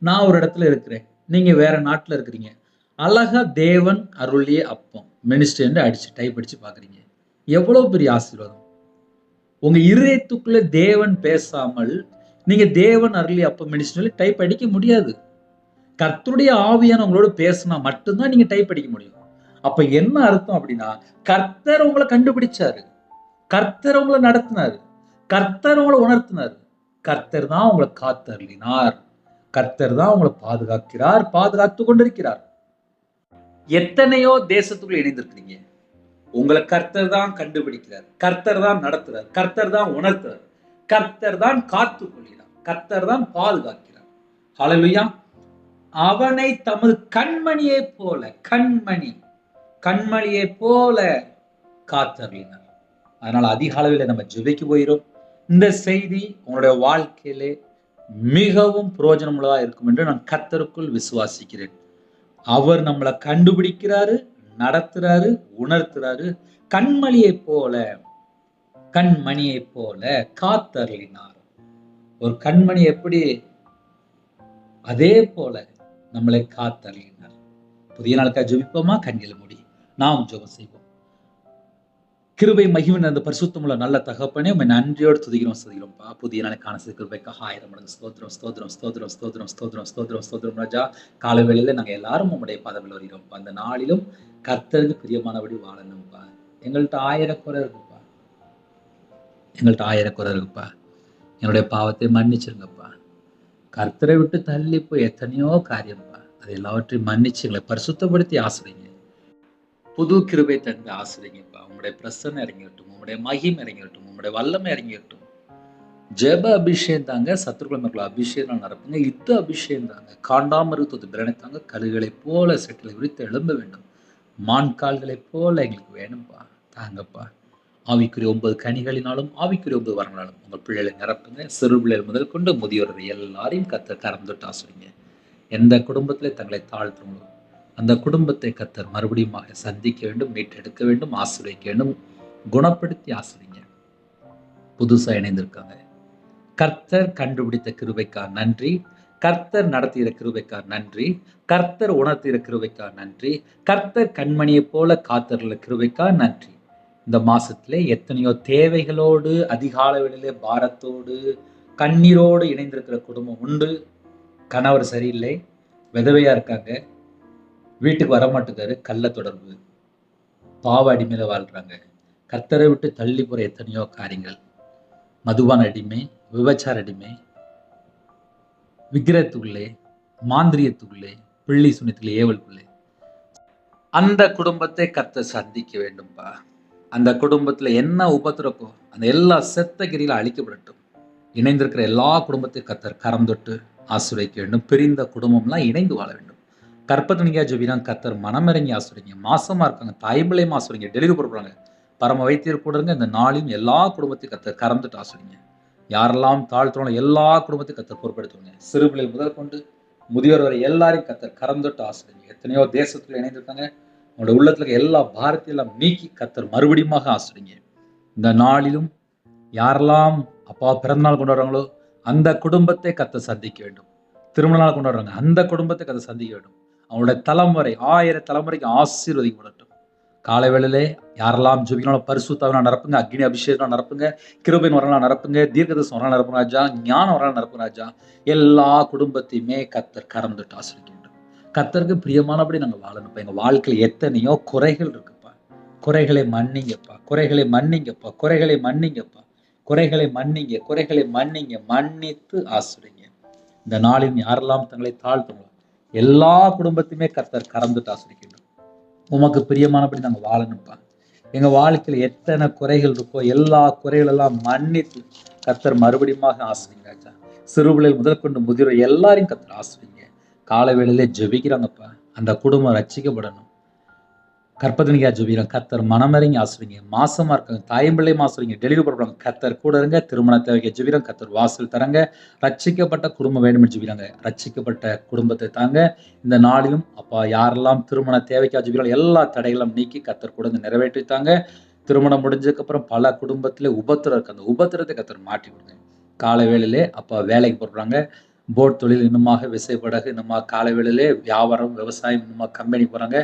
நான் ஒரு இடத்துல இருக்கிறேன், நீங்க வேற நாட்டுல இருக்கிறீங்க. அழகா தேவன் அருளிய அப்பம் மினிஸ்ட்ரி அடிச்சு டைப் அடிச்சு பாக்குறீங்க. எவ்வளவு பெரிய ஆசீர்வாதம்! உங்க இருதயத்துக்குள்ள தேவன் பேசாமல் நீங்க தேவன் அருளிய அப்பம் மினிஸ்ட்ரி டைப் அடிக்க முடியாது. கர்த்தருடைய ஆவியான உங்களோட பேசினா மட்டும்தான் நீங்க டைப் அடிக்க முடியும். அப்ப என்ன அர்த்தம் அப்படின்னா, கர்த்தர் உங்களை கண்டுபிடிச்சாரு, கர்த்தர் உங்களை நடத்தினாரு, கர்த்தர் உங்களை உணர்த்தினார், கர்த்தர் தான் உங்களை காத்தருளினார், கர்த்தர் தான் உங்களை பாதுகாக்கிறார், பாதுகாத்து கொண்டிருக்கிறார். எத்தனையோ தேசத்துக்குள்ள இணைந்திருக்கிறீங்க. உங்களை கர்த்தர் தான் கண்டுபிடிக்கிறார், கர்த்தர் தான் நடத்துறார், கர்த்தர் தான் உணர்த்துறார், கர்த்தர் தான் காத்து கொள்கிறார், கர்த்தர் தான் பாதுகாக்கிறார். ஹல்லேலூயா. அவனை தமது கண்மணியை போல, கண்மணியை போல காத்தருளினார். அதனால அதிக அளவில் நம்ம ஜெபிக்க போகிறோம். இந்த செய்தி உங்களுடைய வாழ்க்கையிலே மிகவும் பிரயோஜனமுள்ளதா இருக்கும் என்று நான் கர்த்தருக்குள் விசுவாசிக்கிறேன். அவர் நம்மளை கண்டுபிடிக்கிறாரு, நடத்துறாரு, உணர்த்துறாரு. கண்மணியை போல காத்தருளினார். ஒரு கண்மணி எப்படி, அதே போல நம்மளை காத்தருளினார். புதிய நாளுக்காக ஜெபிப்போமா? கண்களை மூடி நாம் ஜெபம் செய்வோம். கிருபை மகிமை அந்த பரிசுத்தமுள்ள நல்ல தகப்பனே, உம்மை நன்றியோடு துதிக்கிறோம்ப்பா. புதிய நாளுக்கான கிருபைக்காக 1000 மடங்கு ஸ்தோத்திரம், ஸ்தோத்திரம், ஸ்தோத்திரம், ஸ்தோத்திரம், ஸ்தோத்திரம், ஸ்தோத்திரம், ஸ்தோத்திரம் ராஜா. காலை வேளையில நாங்கள் எல்லாரும் உம்முடைய பாதத்தில் வருகிறோம்ப்பா. அந்த நாளிலும் கர்த்தருக்கு பிரியமானபடி வாழணும்ப்பா. எங்கள்கிட்ட 1000 குறை இருக்குப்பா, என்னுடைய பாவத்தை மன்னிச்சிருங்கப்பா. கர்த்தரை விட்டு தள்ளி போய் எத்தனையோ காரியம்ப்பா, அது எல்லாவற்றையும் மன்னிச்சு எங்களை பரிசுத்தப்படுத்தி ஆசிரியங்க. புது கிருபை தந்து ஆசிரியங்கப்பா. உங்களுடைய பிரசன்னம் இறங்கிடட்டும், உங்களுடைய மகிமை இறங்கிடட்டும், உங்களுடைய வல்லமை இறங்கிடட்டும். ஜெப அபிஷேகம் தாங்க, சத்துருக்கள் மக்களை அபிஷேகம் நடப்புங்க, யுத்த அபிஷேகம் தாங்க, காண்டாமருத்துவத்தை பிரணத்தாங்க. கழுகளை போல செட்டிலை விரித்து எழும்ப வேண்டும், மான் கால்களைப் போல எங்களுக்கு வேணும்ப்பா. தாங்கப்பா. ஆவிக்குரிய 9 கனிகளினாலும் ஆவிக்குரிய 9 வரங்களாலும் உங்கள் பிள்ளைகளை நிரப்புங்க. சிறு பிள்ளைகள் முதல் கொண்டு முதியோர் எல்லாரையும் கர்த்தர் கரம் தொட்டு ஆசிரியங்க. எந்த குடும்பத்திலே தங்களை தாழ்த்துங்களோ அந்த குடும்பத்தை கர்த்தர் மறுபடியும் சந்திக்க வேண்டும், மீட்டெடுக்க வேண்டும், ஆசிரியக்க வேண்டும், குணப்படுத்தி ஆசிரியங்க. புதுசா இணைந்திருக்காங்க. கர்த்தர் கண்டுபிடித்த கிருபைக்கா நன்றி, கர்த்தர் நடத்துகிற கிருபைக்கா நன்றி, கர்த்தர் உணர்த்துகிற கிருபைக்கா நன்றி, கர்த்தர் கண்மணியை போல காத்தருள கிருபைக்கா நன்றி. இந்த மாசத்துல எத்தனையோ தேவைகளோடு, அதிகால வேளையிலே பாரத்தோடு, கண்ணீரோடு இணைந்திருக்கிற குடும்பம் உண்டு. கணவர் சரியில்லை, விதவையா இருக்காங்க, வீட்டுக்கு வரமாட்டுக்காரு, கள்ள தொடர்பு, பாவ அடிமையில வாழ்றாங்க. கர்த்தரை விட்டு தள்ளி போற எத்தனையோ காரியங்கள், மதுபான அடிமை, விபச்சார அடிமை, விக்கிரத்துக்குள்ளே, மாந்திரியத்துக்குள்ளே, பிள்ளி சுனித்துக்குள்ளே, ஏவலுக்குள்ளே. அந்த குடும்பத்தை கர்த்தர் சந்திக்க வேண்டும்பா. அந்த குடும்பத்துல என்ன உபத்திரப்போ அந்த எல்லா செத்த கிரியில அழிக்கப்படட்டும். இணைந்திருக்கிற எல்லா குடும்பத்தையும் கர்த்தர் கரம் தொட்டு ஆசிரியக்க வேண்டும். பிரிந்த குடும்பம்லாம் இணைந்து வாழ வேண்டும். கற்பத்தனிக்கா ஜெபினா கர்த்தர் மனமிறங்கி ஆசிரியங்க. மாசமா இருக்காங்க, தாய்பிள்ளையும் ஆசிரியங்க, டெலிவரி போடுறாங்க, பரம வைத்தியர் கூடங்க. இந்த நாளையும் எல்லா குடும்பத்தையும் கர்த்தர் கரம் தொட்டு ஆசிரியங்க. யாரெல்லாம் தாழ்த்துறோம் எல்லா குடும்பத்தையும் கர்த்தர் பொறுப்படுத்துவாங்க. சிறு பிள்ளைகள் முதல் கொண்டு முதியோர் வரை எல்லாரையும் கர்த்தர் கரம் தொட்டு ஆசிரியங்க. எத்தனையோ தேசத்துல இணைந்திருக்காங்க, உங்களோட உள்ளத்துல இருக்க எல்லா பாரத்தையெல்லாம் நீக்கி கர்த்தர் மறுபடியும் ஆசிரியங்க. இந்த நாளிலும் யாரெல்லாம் அப்பா பிறந்தநாள் கொண்டாடுறாங்களோ அந்த குடும்பத்தை கர்த்தர் சந்திக்க வேண்டும். திருமண நாள் கொண்டாடுறாங்க, அந்த குடும்பத்தை கர்த்தர் சந்திக்க வேண்டும். அவங்களுடைய தலைமுறை 1000 தலைமுறைக்கு ஆசீர்வதிக்கப்படட்டும். காலை வேளையிலே யாரெல்லாம் ஜெபிக்கணும் பரிசுத்தாவினால் நிரப்புங்க, அக்னி அபிஷேகம் நிரப்புங்க, கிருபையின் வரலாம் நிரப்புங்க, தீர்க்கதரிசனம் வரலாம் நிரப்புங்க ராஜா, ஞானம் வரலாம் நிரப்புங்க ராஜா. எல்லா குடும்பத்தையுமே கர்த்தர் கரம் தொட்டு ஆசீர்வதிக்க வேண்டும். கர்த்தருக்கு பிரியமானபடி நாங்கள் வாழணும். எங்க வாழ்க்கையில் எத்தனையோ குறைகள் இருக்குப்பா, குறைகளை மன்னிங்கப்பா, குறைகளை மன்னிங்கப்பா, குறைகளை மன்னிங்கப்பா, குறைகளை மன்னிங்க, குறைகளை மன்னிங்க, மன்னித்து ஆசிரியங்க. இந்த நாளில் யாரெல்லாம் தங்களை தாழ்த்துங்களோ எல்லா குடும்பத்தையுமே கர்த்தர் கரம் தொட்டு ஆசிரியக்கணும். உமக்கு பிரியமானபடி நாங்கள் வாழணும்ப்பா. எங்க வாழ்க்கையில் எத்தனை குறைகள் இருக்கோ எல்லா குறைகளெல்லாம் மன்னித்து கர்த்தர் மறுபடியும் ஆசிரியங்க ராஜா. சிறுபிள்ளைகள் முதல் கொண்டு முதியோர் எல்லாரையும் கர்த்தர் ஆசிரியங்க. காலை வேளையிலே ஜெபிக்கிறாங்கப்பா, அந்த குடும்பம் ரட்சிக்கப்படணும். கற்பதனிக்கா ஜெபிக்கிறாங்க, கர்த்தர் மனமிறங்கி ஆசிரியங்க. மாசமா இருக்காங்க, தாயம்பிள்ளையும் ஆசிரியங்க, டெலிவரி போடுறாங்க, கர்த்தர் கூட இருங்க. திருமண தேவைக்கு ஜெபிக்கிறாங்க, கர்த்தர் வாசல் தரங்க. ரட்சிக்கப்பட்ட குடும்பம் வேணும்னு ஜெபிக்கிறாங்க, ரட்சிக்கப்பட்ட குடும்பத்தை தாங்க. இந்த நாளிலும் அப்பா யாரெல்லாம் திருமண தேவைக்கா ஜெபிக்கிறாங்க எல்லா தடைகளும் நீக்கி கர்த்தர் கூட நிறைவேற்றித்தாங்க. திருமணம் முடிஞ்சதுக்கு அப்புறம் பல குடும்பத்திலே உபத்திரம் இருக்கு. அந்த உபத்திரத்தை கர்த்தர் மாற்றி விடுங்க. காலை வேளையிலே அப்பா வேலைக்கு போறாங்க. போட் தொழில் இன்னுமாக, விசைப்படகு இன்னுமா, காலை வேளையிலே வியாபாரம், விவசாயம் இன்னுமா, கம்பெனி போறாங்க.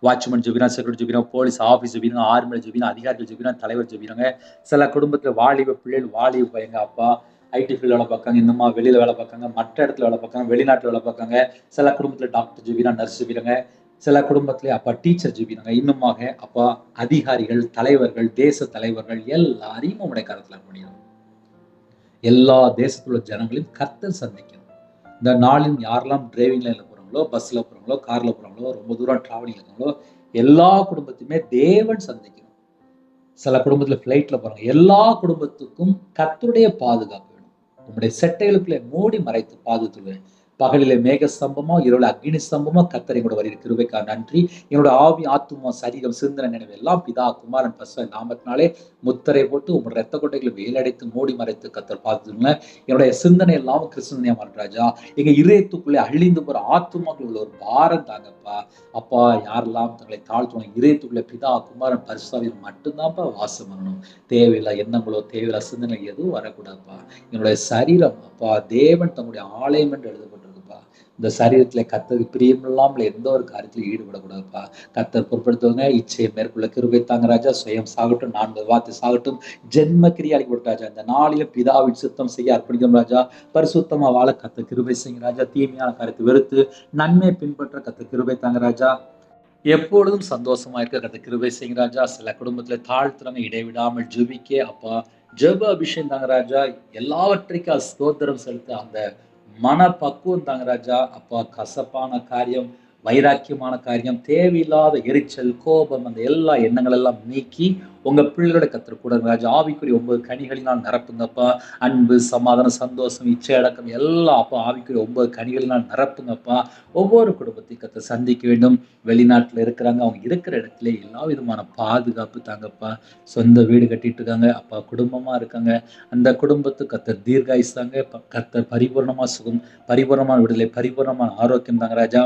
வாட்ச்மேன் ஜெபிக்கிறான், செக்யூரிட்டி ஜெபிக்கிறான், போலீஸ் ஆஃபீஸ் ஜெபிக்கிறாங்க, ஆர்மில ஜெபிக்கிறாங்க, அதிகாரிகள் ஜெபிக்கிறாங்க, தலைவர் ஜெபிக்கிறாங்க. சில குடும்பத்தில வாலிப பிள்ளைகள், வாலிப பையங்க அப்பா ஐடி ஃபீல்ட்ல வேலை பார்க்காங்க, இன்னுமா வெளியில வேலை பார்க்காங்க, மற்ற இடத்துல வேலை பார்க்காங்க, வெளிநாட்டுல வேலை பார்க்காங்க. சில குடும்பத்தில டாக்டர் ஜெபிக்கிறாங்க, நர்ஸ் ஜெபிக்கிறாங்க. சில குடும்பத்திலே அப்பா டீச்சர் ஜெபிக்கிறாங்க. இன்னுமாக அப்பா அதிகாரிகள், தலைவர்கள், தேச தலைவர்கள் எல்லாரையும் உம்முடைய கரத்துல அர்ப்பணிக்கிறோம். எல்லா தேசத்துல உள்ள ஜனங்களையும் கர்த்தர் சந்திக்கணும். இந்த நாளில் யாரெல்லாம் டிரைவிங் லைன்ல போறாங்களோ, பஸ்ல போறாங்களோ, கார்ல போறாங்களோ, ரொம்ப தூரம் டிராவலிங் இருக்காங்களோ, எல்லா குடும்பத்தையுமே தேவன் சந்திக்கணும். சில குடும்பத்துல ஃபிளைட்ல போறாங்க. எல்லா குடும்பத்துக்கும் கர்த்தருடைய பாதுகாப்பு வேணும். உம்முடைய செட்டைகளுக்குள்ளே மூடி மறைத்து பாதுகாத்துவேன். பகலிலே மேக ஸ்தம்பமோ, இரவுல அக்னி ஸ்தம்பமோ கர்த்தர் எங்களோட வருகிற கிருபைக்காக நன்றி. என்னோட ஆவி, ஆத்துமா, சரீரம், சிந்தனை, நினைவு எல்லாம் பிதா, குமாரன், பரிசுத்த நாமத்தினாலே முத்திரை போட்டு உங்களுடைய ரத்த கொட்டைகளை வேலடைத்து மூடி மறைத்து கர்த்தர் பார்த்துங்க. என்னுடைய சிந்தனை எல்லாம் கிறிஸ்துவ ராஜா. எங்க இதயத்துக்குள்ளே அழிந்து போற ஆத்துமாக்கள் உள்ள ஒரு பாரம் தாங்கப்பா. அப்பா யாரெல்லாம் தங்களை தாழ்த்துவாங்க, இதயத்துக்குள்ளே பிதா, குமாரன், பரிசுத்தாவியர் மட்டும்தான்ப்பா வாசம் பண்ணணும். தேவையில்லை எண்ணங்களோ, தேவையில்லை சிந்தனை எதுவும் வரக்கூடாதுப்பா. என்னுடைய சரீரம் அப்பா தேவன் தன்னுடைய ஆலயம் என்று எழுதப்பட்டிருக்குப்பா. இந்த சரீரத்துல கர்த்தருக்கு பிரியமில்லாமல் எந்த ஒரு காரியத்திலும் ஈடுபடக்கூடாதுப்பா. கர்த்தர் பொறுப்படுத்துவங்க. இச்சையை மேற்கொள்ள கிருபை தாங்க ராஜா. சுயம் சாகட்டும், 4 வார்த்தை சாகட்டும், ஜென்ம கிரியாளி கொடுத்த ராஜா. இந்த நாளில பிதாவின் சுத்தம் செய்ய அர்ப்பணிக்கும் ராஜா. பரிசுத்தமா வாழ கர்த்தர் கிருபை செய்யுங்க ராஜா. தீமையான காரியத்தை வெறுத்து நன்மை பின்பற்ற கர்த்தர் கிருபை தாங்க ராஜா. எப்பொழுதும் சந்தோஷமா இருக்க கர்த்தர் கிருபை செய்யுங்க ராஜா. சில குடும்பத்துல தாழ்த்துறவங்க இடைவிடாமல் ஜெபிக்க அப்பா ஜெப அபிஷேகம் தாங்க ராஜா. எல்லாவற்றைக்கும் ஸ்தோத்திரம் செலுத்த அந்த மனப்பக்குவம் தாங்க ராஜா. அப்பா கசப்பான காரியம், வைராக்கியமான காரியம், தேவையில்லாத எரிச்சல், கோபம், அந்த எல்லா எண்ணங்கள் எல்லாம் நீக்கி உங்க பிள்ளைகளோட கர்த்தர் கூட ராஜா. ஆவிக்குரிய 9 கனிகளினால் நிரப்புங்கப்பா. அன்பு, சமாதானம், சந்தோஷம், இச்சை அடக்கம் எல்லாம் அப்பா ஆவிக்குரிய 9 கனிகளினால் நிரப்புங்கப்பா. ஒவ்வொரு குடும்பத்தையும் கர்த்தர் சந்திக்க வேண்டும். வெளிநாட்டுல இருக்கிறாங்க, அவங்க இருக்கிற இடத்துல எல்லா விதமான பாதுகாப்பு தாங்கப்பா. சொந்த வீடு கட்டிட்டு இருக்காங்க அப்பா, குடும்பமா இருக்காங்க. அந்த குடும்பத்துக்கு கர்த்தர் தீர்காயுசு தாங்க. கர்த்தர் பரிபூர்ணமா சுகம், பரிபூர்ணமான விடுதலை, பரிபூர்ணமான ஆரோக்கியம் தாங்க ராஜா.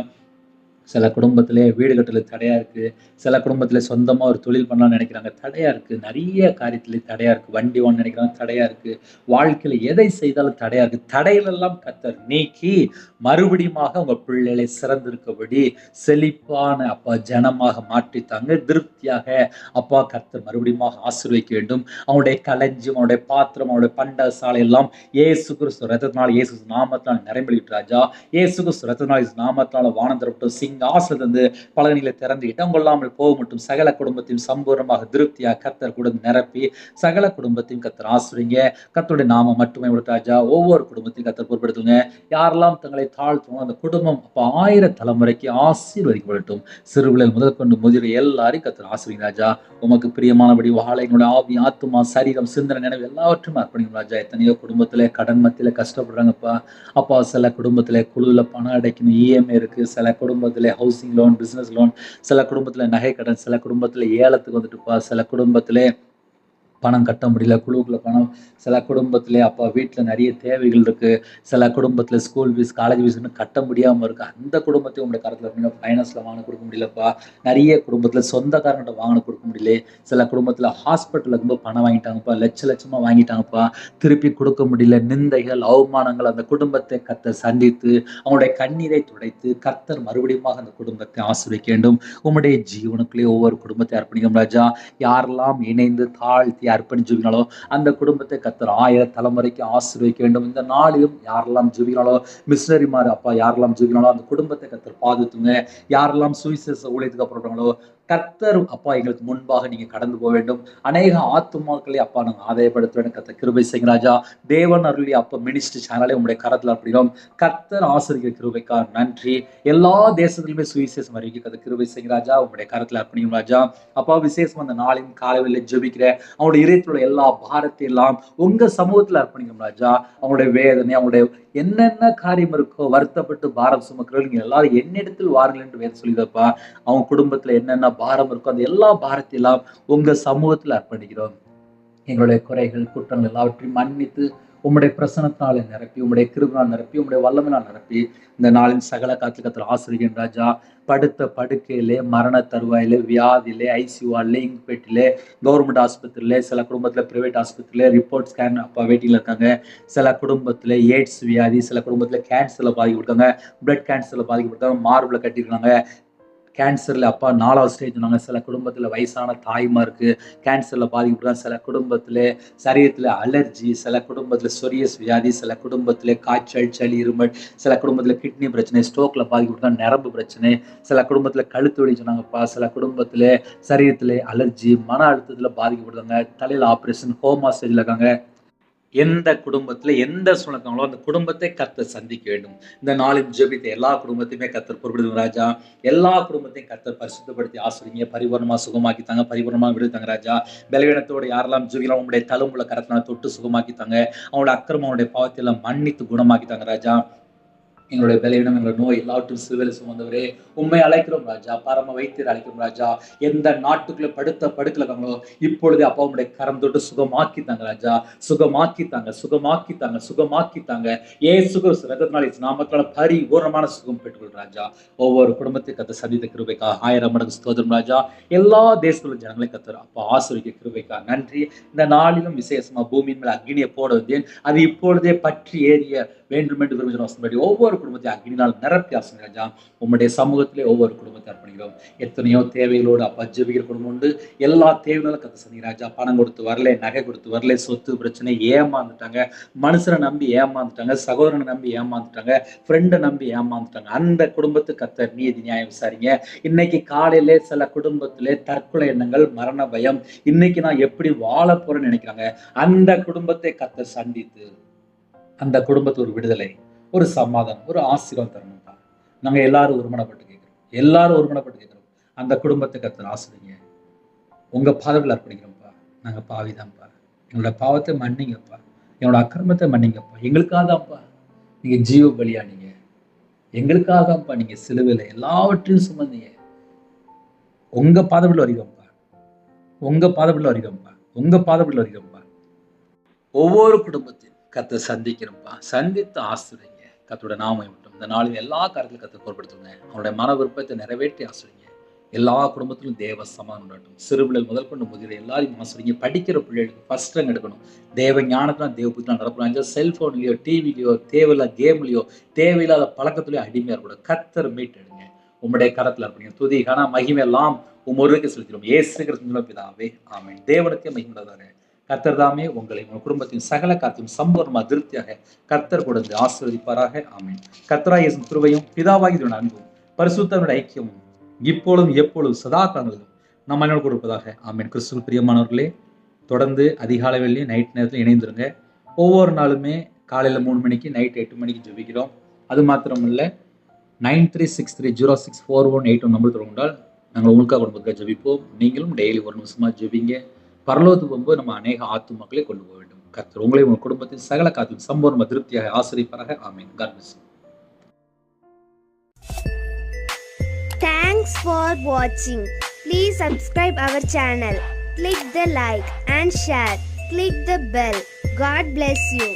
சில குடும்பத்திலே வீடு கட்டல தடையா இருக்கு. சில குடும்பத்திலே சொந்தமா ஒரு தொழில் பண்ணலாம்னு நினைக்கிறாங்க, தடையா இருக்கு. நிறைய காரியத்திலே தடையா இருக்கு. வண்டி வாங்க நினைக்கிறாங்க, தடையா இருக்கு. வாழ்க்கையில எதை செய்தாலும் தடையா இருக்கு. தடைகளெல்லாம் கர்த்தர் நீக்கி மறுபடியுமாக உங்க பிள்ளைகளை சிறந்திருக்கபடி செழிப்பான அப்பா ஜனமாக மாற்றித்தாங்க. திருப்தியாக அப்பா கர்த்தர் மறுபடியுமாக ஆசீர்வதிக்க வேண்டும். அவனுடைய களஞ்சியம், அவனுடைய பாத்திரம், அவனுடைய பண்டக சாலை எல்லாம் இயேசு கிறிஸ்து ரத்தத்தினால், இயேசு நாமத்தினால் நிரம்பிட்டு ராஜா. இயேசு கிறிஸ்து ரத்தத்தினால், இயேசு நாமத்தினால வானம் திறப்பட்டும். சிங்காசனத்திலிருந்து பலகணிகளை திறந்து இடம் கொள்ளாமல் போக மட்டும் சகல குடும்பத்தையும் சம்பூர்ணமாக திருப்தியாக கர்த்தர் கூட நிரப்பி சகல குடும்பத்தையும் கர்த்தர் ஆசிரியங்க. கர்த்தருடைய நாமம் மட்டுமே ராஜா. ஒவ்வொரு குடும்பத்தையும் கர்த்தர் பொறுப்படுத்துங்க. யாரெல்லாம் தங்களை தாழ்த்துவோம் அந்த குடும்பம் அப்ப 1000 தலைமுறைக்கு ஆசீர்வதிக்கப்படட்டும். சிறுபிள்ளைகள் முதல் கொண்டு முதிர் எல்லாரையும் கர்த்தர் ஆசிரியங்க ராஜா. உமக்கு பிரியமானபடி வாழ எங்களுடைய ஆவி, ஆத்துமா, சரீரம், சிந்தனை, நினைவு எல்லாவற்றும் அர்ப்பணிக்கும் ராஜா. எத்தனையோ குடும்பத்திலே கடன் மத்தியில கஷ்டப்படுறாங்கப்பா. அப்பா சில குடும்பத்திலே குழுவில் பணம் அடைக்கணும், இஎம்ஐ இருக்கு. சில குடும்பத்திலே ஹவுசிங் லோன், பிசினஸ் லோன், சில குடும்பத்திலே நகை கடன், சில குடும்பத்திலே ஏலத்துக்கு வந்துட்டுப்பா. சில குடும்பத்திலே பணம் கட்ட முடியல, குழுவுக்குள்ள பணம். சில குடும்பத்திலே அப்பா வீட்டில் நிறைய தேவைகள் இருக்கு. சில குடும்பத்தில் ஸ்கூல் ஃபீஸ், காலேஜ் ஃபீஸ்ன்னு கட்ட முடியாமல் இருக்கு. அந்த குடும்பத்தையும் உங்களுடைய கருத்தில் ஃபைனான்ஸில் வாங்க கொடுக்க முடியலப்பா. நிறைய குடும்பத்தில் சொந்தக்காரங்கிட்ட வாங்க கொடுக்க முடியல. சில குடும்பத்தில் ஹாஸ்பிட்டலில் இருக்கும்போது பணம் வாங்கிட்டாங்கப்பா, லட்சமாக வாங்கிட்டாங்கப்பா, திருப்பி கொடுக்க முடியல. நிந்தைகள், அவமானங்கள் அந்த குடும்பத்தை கர்த்தர் சந்தித்து அவங்களுடைய கண்ணீரை துடைத்து கர்த்தர் மறுபடியும் அந்த குடும்பத்தை ஆசீர்வதிக்க வேண்டும். உங்களுடைய ஜீவனுக்குள்ளே ஒவ்வொரு குடும்பத்தை அர்ப்பணிக்கும் ராஜா. யாரெல்லாம் இணைந்து தாழ்த்தி அர்ப்பணி ஜெபினாலோ அந்த குடும்பத்தை கர்த்தர் 1000 தலைமுறைக்கு ஆசீர்வதிக்க வேண்டும். இந்த நாளிலும் யாரெல்லாம் ஜெபினாலோ, மிஷனரிமார் அப்பா யாரெல்லாம் ஜெபினாலோ அந்த குடும்பத்தை கர்த்தர் பாதுகாத்துங்க. யாரெல்லாம் சுவிசேஷ ஊழியத்துக்கு அப்புறப்படுறாங்களோ கர்த்தர் அப்பா எங்களுக்கு முன்பாக நீங்க கடந்து போக வேண்டும். அநேக ஆத்துமாக்களை அப்பா நாங்கள் ஆதாயப்படுத்த வேண்டும். கர்த்தர் கிருபை செய்யுங்க ராஜா. தேவன் அருளி அப்பா மினிஸ்ட்ரி சேனலை உங்களுடைய கரத்தில் அர்ப்பணிக்கிறோம். கர்த்தர் ஆசீர்வதிக்கிற கிருபைக்காக நன்றி. எல்லா தேசத்திலுமே சுவிசேஷம் அறிவிக்க கர்த்தர் கிருபை செய்யுங்க ராஜா. உங்களுடைய கரத்தில் அர்ப்பணிக்கும் ராஜா. அப்பா விசேஷம் அந்த நாளின் காலையில் ஜெபிக்கிற அவங்களுடைய இதயத்தில் உள்ள எல்லா பாரத்தை எல்லாம் உங்க சமூகத்தில் அர்ப்பணிக்கும் ராஜா. அவங்களுடைய வேதனை, அவங்களுடைய என்னென்ன காரியம் இருக்கோ வருத்தப்பட்டு பாரம் சுமக்கிறவங்க எல்லாரும் என்னிடத்தில் வாருங்கள் என்று வேதம் சொல்லிதப்பா. அவங்க குடும்பத்துல என்னென்ன பாரம் இருக்கோ அந்த எல்லா பாரத்தையெல்லாம் உங்க சமூகத்துல அர்ப்பணிக்கிறோம். எங்களுடைய குறைகள், குற்றங்கள் எல்லாவற்றையும் மன்னித்து உம்முடைய பிரசனத்தினாலே நிரப்பி, உம்முடைய கிருபையால் நிரப்பி, உம்முடைய வல்லமையால் நிரப்பி, இந்த நாளின் சகல காத்து கத்தர் ஆசீர்வதிங்க ராஜா. படுத்த படுக்கையிலே, மரண தருவாயிலே, வியாதியிலே, ஐசியூவாலே, இன்குபேட்டிலே, கவர்மெண்ட் ஆஸ்பத்திரியிலே, சில குடும்பத்தில் பிரைவேட் ஆஸ்பத்திரியிலே ரிப்போர்ட் ஸ்கேன் அப்பா வெயிட்டிங்கில் இருக்காங்க. சில குடும்பத்தில் எய்ட்ஸ் வியாதி, சில குடும்பத்தில் கேன்சரில் பாதிக்கப்பட்டிருக்காங்க, பிளட் கேன்சரில் பாதிக்கப்பட்டிருக்காங்க, மார்பில் கட்டியிருக்காங்க, கேன்சரில் அப்பா 4வது ஸ்டேஜ் சொன்னாங்க. சில குடும்பத்தில் வயசான தாய்மாருக்கு கேன்சரில் பாதிக்கப்பட்டிருக்காங்க. சில குடும்பத்தில் சரீரத்தில் அலர்ஜி, சில குடும்பத்தில் சொரியஸ் வியாதி, சில குடும்பத்தில் காய்ச்சல், சளி, இருமல், சில குடும்பத்தில் கிட்னி பிரச்சனை, ஸ்ட்ரோக்கில் பாதிக்கப்பட்டிருக்காங்க, நரம்பு பிரச்சனை, சில குடும்பத்தில் கழுத்து வலி சொன்னாங்கப்பா. சில குடும்பத்தில் சரீரத்தில் அலர்ஜி, மன அழுத்தத்தில் பாதிக்கப்பட்டிருக்காங்க, தலையில் ஆப்ரேஷன், ஹோமா ஸ்டேஜில் இருக்காங்க. எந்த குடும்பத்தில் எந்த சூழ்நிலை அந்த குடும்பத்தை கர்த்தர் சந்திக்க வேண்டும். இந்த நாளின் ஜெபித்த எல்லா குடும்பத்தையுமே கர்த்தர் பொறுப்படுத்துங்க ராஜா. எல்லா குடும்பத்தையும் கர்த்தர் பரிசுத்தப்படுத்தி ஆசிரியங்க, பரிபூர்ணமா சுகமாக்கித்தாங்க, பரிபூர்ணமா விடுத்தாங்க ராஜா. பலவீனத்தோடு யாரெல்லாம் ஜெபிக்கலாம் உங்களுடைய தழும்புல கரத்தினால தொட்டு சுகமாக்கித்தாங்க. அவங்களோட அக்கிரமம், அவங்களுடைய பாவத்தை எல்லாம் மன்னித்து குணமாக்கித்தாங்க ராஜா. எங்களுடைய பலவீனம், எங்களுடைய நோய் எல்லாவற்றும் சிலுவையில் சுமந்தவரே உண்மை அழைக்கிறோம் ராஜா. பரம வைத்தியர் அழைக்கிறோம் ராஜா. எந்த நாட்டுக்குள்ள படுக்கல இருக்காங்களோ இப்பொழுதே அப்பா உங்களுடைய கரம் தொட்டு சுகமாக்கித்தாங்க ராஜா. சுகமாக்கித்தாங்க, சுகமாக்கித்தாங்க, சுகமாக்கித்தாங்க. ஏசு கிறிஸ்து ரத்தத்தினாலே நாமத்தால பரிபூர்ணமான சுகம் பெற்றுக்கொள் ராஜா. ஒவ்வொரு குடும்பத்தை கத்த சந்தித்த கிருபைக்கா 1000 மடங்கு ஸ்தோத்திரம் ராஜா. எல்லா தேசங்களும் ஜனங்களை கத்தர் அப்பா ஆசீர்வதிக்க கிருபைக்கா நன்றி. இந்த நாளிலும் விசேஷமா பூமியின் மேல அக்னியை போட வந்தேன், அது இப்பொழுதே பற்றி ஏறிய வேண்டும் என்று விரும்பி ஒவ்வொரு குடும்பத்தையும் அக்னினால் நிரப்பி ஆசீர்வதிங்க ராஜா. உம்முடைய சமூகத்திலே ஒவ்வொரு குடும்பத்தை அர்ப்பணிக்கிறோம். எத்தனையோ தேவைகளோடு அப்பா ஜெபிக்கிற குடும்பம் உண்டு. எல்லா தேவைகளும் கத்த சந்திங்க ராஜா. பணம் கொடுத்து வரல, நகை கொடுத்து வரல, சொத்து பிரச்சனை, ஏமாந்துட்டாங்க, மனுஷனை நம்பி ஏமாந்துட்டாங்க, சகோதரனை நம்பி ஏமாந்துட்டாங்க, ஃப்ரெண்டை நம்பி ஏமாந்துட்டாங்க. அந்த குடும்பத்தை கத்தர் நீதி நியாயம் விசாரிங்க. இன்னைக்கு காலையிலே சில குடும்பத்திலே தற்கொலை எண்ணங்கள், மரண பயம், இன்னைக்கு நான் எப்படி வாழ போறேன்னு நினைக்கிறாங்க. அந்த குடும்பத்தை கத்தர் சந்தித்து அந்த குடும்பத்து ஒரு விடுதலை, ஒரு சமாதானம், ஒரு ஆசீர்வாதம் தரணும் தான். நாங்க எல்லாரும் ஒருமனப்பட்டு கேட்கிறோம். அந்த குடும்பத்தை கர்த்தர் ஆசீர்வதிங்க. உங்க பாதத்தில் அர்ப்பணிக்கிறோம்ப்பா. நாங்க பாவிதான்ப்பா. எங்களோட பாவத்தை மன்னிங்கப்பா. என்னோட அக்கிரமத்தை மன்னிங்கப்பா. எங்களுக்காக தான்ப்பா நீங்க ஜீவ பலியானீங்க. எங்களுக்காக தான்ப்பா நீங்க சிலுவையில எல்லாவற்றையும் சுமந்தீங்க. உங்க பாதத்தில் வருகிறோம்ப்பா. ஒவ்வொரு குடும்பத்தையும் கர்த்தர் சந்திக்கிறோம்ப்பா. சந்தித்து ஆசீர்வதிங்க. கர்த்தரோட நாமம் மட்டும் இந்த நாளில் எல்லா காரியத்திலும் கர்த்தர் பொறுப்படுத்துங்க. அவருடைய மன விருப்பத்தை நிறைவேற்றி ஆசீர்வதிங்க. எல்லா குடும்பத்திலும் தேவ சமாதானம் உண்டாட்டும். சிறுபிள்ளைகள் முதல் கொண்டு முதிரை எல்லாரையும் ஆசீர்வதிங்க. படிக்கிற பிள்ளைகளுக்கு ஃபர்ஸ்ட் ரேங்க் எடுக்கணும். தேவ ஞானத்திலாம் தேவ புத்திலாம் நடக்கணும். செல்போன்லையோ, டிவிலையோ, தேவையில்லாத கேம்லையோ, தேவையில்லாத பழக்கத்திலையோ அடிமையாக இருக்கக்கூடாது. கர்த்தர் மீட்டெடுங்க. உம்முடைய கரத்தில் இருப்பீங்க. துதி கன மகிமை எல்லாம் ஒருவருக்கு செலுத்திடும். இயேசு கிறிஸ்துவின் பிதாவே ஆமென். தேவனுக்கே மகிமையுண்டாதாக. கர்த்தர் தாமே உங்களை உங்கள் குடும்பத்தின் சகல காரியத்தையும் சம்பூர்ணமாக திருப்தியாக கர்த்தர் கொடுத்து ஆசீர்வதிப்பாராக. ஆமென். கர்த்தராகிய இயேசுவின் கிருபையும் பிதாவாகிய அன்பும் பரிசுத்தருடைய ஐக்கியமும் இப்பொழுதும் எப்பொழுதும் சதா காலங்களிலும் நம்ம அனைவருக்கும் கொடுப்பதாக. ஆமென். கிறிஸ்துவுக்குள் பிரியமானவர்களே, தொடர்ந்து அதிகாலை வேளையிலும் நைட் நேரத்தில் இணைந்துருங்க. ஒவ்வொரு நாளுமே காலையில் 3 மணிக்கு, நைட் 8 மணிக்கு ஜெபிக்கிறோம். அது மாத்திரமல்ல, 9363064181 நம்பர் தொடர்ந்தால் நாங்கள் உங்களுக்காக குடும்பத்துக்காக ஜெபிப்போம். நீங்களும் டெய்லி 1 நிமிஷமா ஜெபிங்க. பரலோகத்துக்கு போகும்போது நம்ம அநேக ஆத்துமக்களை கொண்டு போக வேண்டும். கர்த்தர் உங்களை உங்கள் குடும்பத்தின் சகல காரியத்தையும் சம்பூர்ண திருப்தியாக ஆசீர்வதிப்பாராக. ஆமென். God bless you. Thanks for watching. Please subscribe our channel. Click the like and share. Click the bell. God bless you.